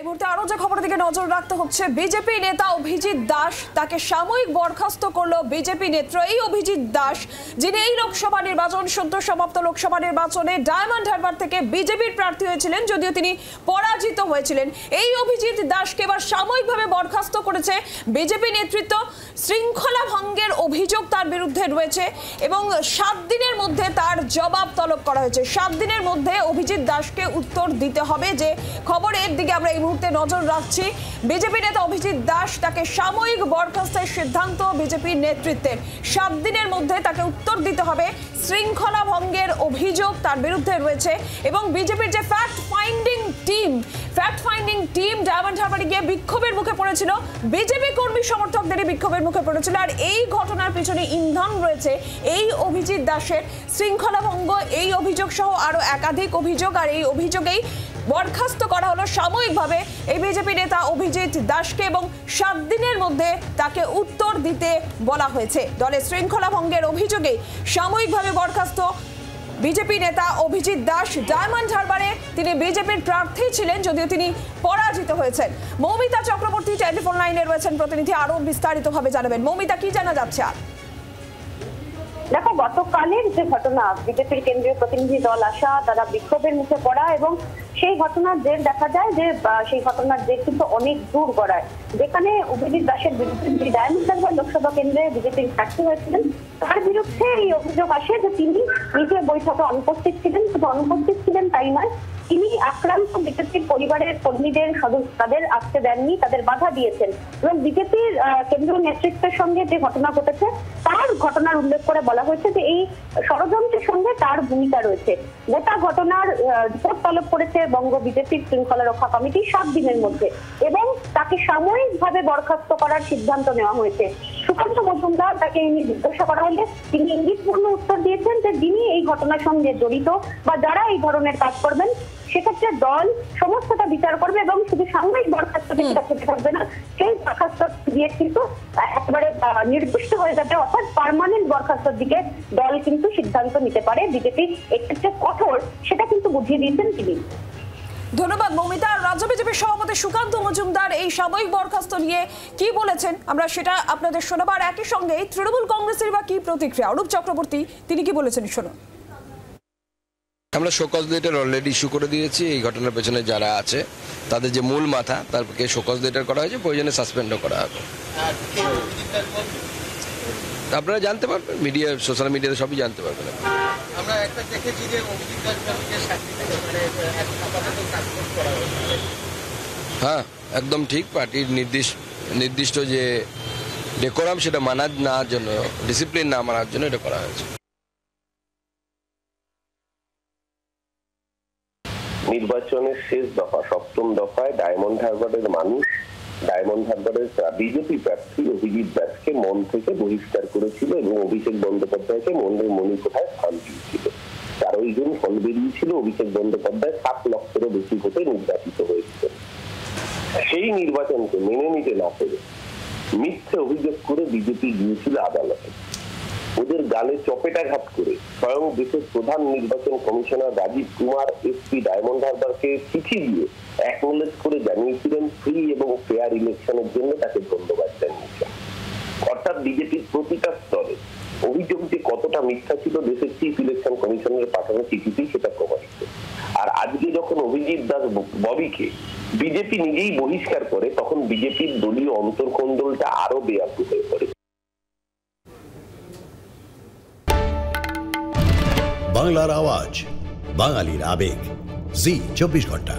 এই মুহূর্তে আরো যে খবরের দিকে নজর রাখতে হচ্ছে, বিজেপি নেতা অভিজিৎ দাস তাকে সাময়িক বরখাস্ত করলো বিজেপি নেত্রী। এই অভিজিৎ দাস, যিনি এই লোকসভা নির্বাচন সদ্য সমাপ্ত লোকসভা নির্বাচনে ডায়মন্ড হারবার থেকে বিজেপির প্রার্থী হয়েছিলেন, যদিও তিনি পরাজিত হয়েছিলেন। এই অভিজিৎ দাসকে এবার সাময়িকভাবে বরখাস্ত করেছে বিজেপি নেতৃত্ব। শৃঙ্খলা ভঙ্গের অভিযোগ তার বিরুদ্ধে রয়েছে এবং 7 দিনের মধ্যে তার জবাব তলব করা হয়েছে। 7 দিনের মধ্যে অভিজিৎ দাসকে উত্তর দিতে হবে। যে খবরের দিকে আমরা এই মুহূর্তে নজর রাখছি, বিজেপি নেতা অভিজিৎ দাস, তাকে সাময়িক বরখাস্তের সিদ্ধান্ত বিজেপির নেতৃত্বের। 7 দিনের মধ্যে তাকে উত্তর দিতে হবে। শৃঙ্খলা ভঙ্গের অভিযোগ তার বিরুদ্ধে রয়েছে এবং বিজেপির যে ফ্যাক্ট ফাইন্ডিং টিম ডায়মন্ড হারবারে গিয়ে বিক্ষোভের মুখে পড়েছিল, বিজেপি কর্মী সমর্থকদেরই বিক্ষোভের মুখে পড়েছিল। আর এই ঘটনার পিছনে ইন্ধন রয়েছে এই অভিজিৎ দাসের শৃঙ্খলা ভঙ্গ, এই অভিযোগ সহ আরো একাধিক অভিযোগ। আর এই অভিযোগেই বরখাস্ত করা হলো সাময়িকভাবে এই বিজেপি নেতা অভিজিৎ দাসকে এবং 7 দিনের মধ্যে তাকে উত্তর দিতে বলা হয়েছে। দলের শৃঙ্খলা ভঙ্গের অভিযোগে সাময়িকভাবে বরখাস্ত বিজেপি নেতা অভিজিৎ দাস। ডায়মন্ড হারবারে তিনি বিজেপির প্রার্থী ছিলেন, যদিও তিনি পরাজিত হয়েছেন। মৌমিতা চক্রবর্তী টেলিফোন লাইনে রয়েছেন প্রতিনিধি, আরো বিস্তারিতভাবে জানাবেন। মৌমিতা, কি জানা যাচ্ছে? দেখো, গতকালের যে ঘটনা, বিজেপির কেন্দ্রীয় প্রতিনিধি দল আসা, তারা বিক্ষোভের মুখে পড়া এবং সেই ঘটনার জের দেখা যায় যে সেই ঘটনার জের কিন্তু অনেক দূর গড়ায়। যেখানে অভিজিৎ দাসের বিরুদ্ধে ডায়মন্ড হারবার লোকসভা কেন্দ্রে বিজেপির প্রার্থী হয়েছিলেন, তার বিরুদ্ধে এই অভিযোগ আসে যে তিনি নিজে বৈঠকে অনুপস্থিত ছিলেন। শুধু অনুপস্থিত ছিলেন তাই নয়, তিনি আক্রান্ত বিজেপির পরিবারের কর্মীদের তাদের আসতে দেননি, তাদের বাধা দিয়েছেন এবং বিজেপির কেন্দ্রীয় নেতৃত্বের সঙ্গে যে ঘটনা ঘটেছে তার ঘটনার উল্লেখ করে বলা হয়েছে যে এই ষড়যন্ত্রের সঙ্গে তার ভূমিকা রয়েছে। গোটা ঘটনার রিপোর্ট তলব করেছে বঙ্গ বিজেপির শৃঙ্খলা রক্ষা কমিটি 7 দিনের মধ্যে এবং তাকে সাময়িকভাবে বরখাস্ত করার সিদ্ধান্ত নেওয়া হয়েছে। সুকান্ত মজুমদার, তাকে জিজ্ঞাসা করা হলে তিনি ইঙ্গিতপূর্ণ উত্তর দিয়েছেন যে যিনি এই ঘটনার সঙ্গে জড়িত বা যারা এই ধরনের কাজ করবেন সেক্ষেত্রে দল সমস্তটা বিচার করবে এবং শুধু সাময়িক বরখাস্ত থেকে থাকবে না, সেই বরখাস্ত দিয়ে কিন্তু একেবারে নির্দিষ্ট হয়ে যাবে, অর্থাৎ পার্মানেন্ট বরখাস্তর দিকে দল কিন্তু সিদ্ধান্ত নিতে পারে। বিজেপি এক্ষেত্রে কঠোর, সেটা কিন্তু বুঝিয়ে দিয়েছেন তিনি। ধন্যবাদ মৌমিতা। রাজ্য বিজেপির সভাপতি সুকান্ত মজুমদার এই সাময়িক বরখাস্ত নিয়ে কি বলেছেন আমরা সেটা আপনাদের শোনাবার। একই সঙ্গে তৃণমূল কংগ্রেসের বা কি প্রতিক্রিয়া, অরূপ চক্রবর্তী তিনি কি বলেছেন শুনুন। আমরা শোকজ লেটার অলরেডি ইস্যু করে দিয়েছি। এই ঘটনার পেছনে যারা আছে তাদের যে মূল মাথা, তারপরে শোকজ লেটার করা হয়েছে, প্রয়োজনে সাসপেন্ডও করা হবে। আপনারা জানতে পারবেন, মিডিয়া, সোশ্যাল মিডিয়াতে সবই জানতে পারবেন। আমরা একটা দেখেছি যে অভিজিৎ দাসকে হ্যাঁ, একদম ঠিক। পার্টির নির্দিষ্ট যে ডেকোরাম সেটা মানার না জন্য, ডিসিপ্লিন না মানার জন্য এটা করা হয়েছে। নির্বাচনের শেষ দফা, 7ম দফায় ডায়মন্ড হারবারের মানুষ ডায়মন্ড হারবারের বিজেপি প্রার্থী অভিজিৎ দাসকে মন থেকে বহিষ্কার করেছিল এবং অভিষেক বন্দ্যোপাধ্যায়কে মনের মণিকোঠায় স্থান দিয়েছিল। 4ই জুন ফল বেরিয়েছিল, অভিষেক বন্দ্যোপাধ্যায় 7 লক্ষেরও বেশি ভোটে নির্বাচিত হয়েছিল। সেই নির্বাচনকে মেনে নিতে না পেরে মিথ্যে অভিযোগ করে বিজেপি গিয়েছিল আদালতে। ওদের গালে চপেটাঘাত করে স্বয়ং দেশের প্রধান নির্বাচন commissioner Rajiv Kumar SP Diamond হারবারকে চিঠি দিয়ে অ্যাকনোলেজ করে জানিয়েছিলেন ফ্রি এবং ফেয়ার ইলেকশনের জন্য তাকে ধন্যবাদ জানিয়েছেন। অর্থাৎ বিজেপির প্রতিটা স্তরে অভিযোগ যে কতটা মিথ্যা ছিল দেশের চিফ ইলেকশন কমিশনের পাঠানো চিঠিতেই সেটা প্রমাণিত। আর আজকে যখন অভিজিৎ দাস ববিকে বিজেপি নিজেই বহিষ্কার করে, তখন বিজেপির দলীয় অন্তর্কোন্দলটা আরো বেয়াপ্ত হয়ে পড়ে। বাংলার আওয়াজ, বাঙালির আবেগ, জি 24 ঘন্টা।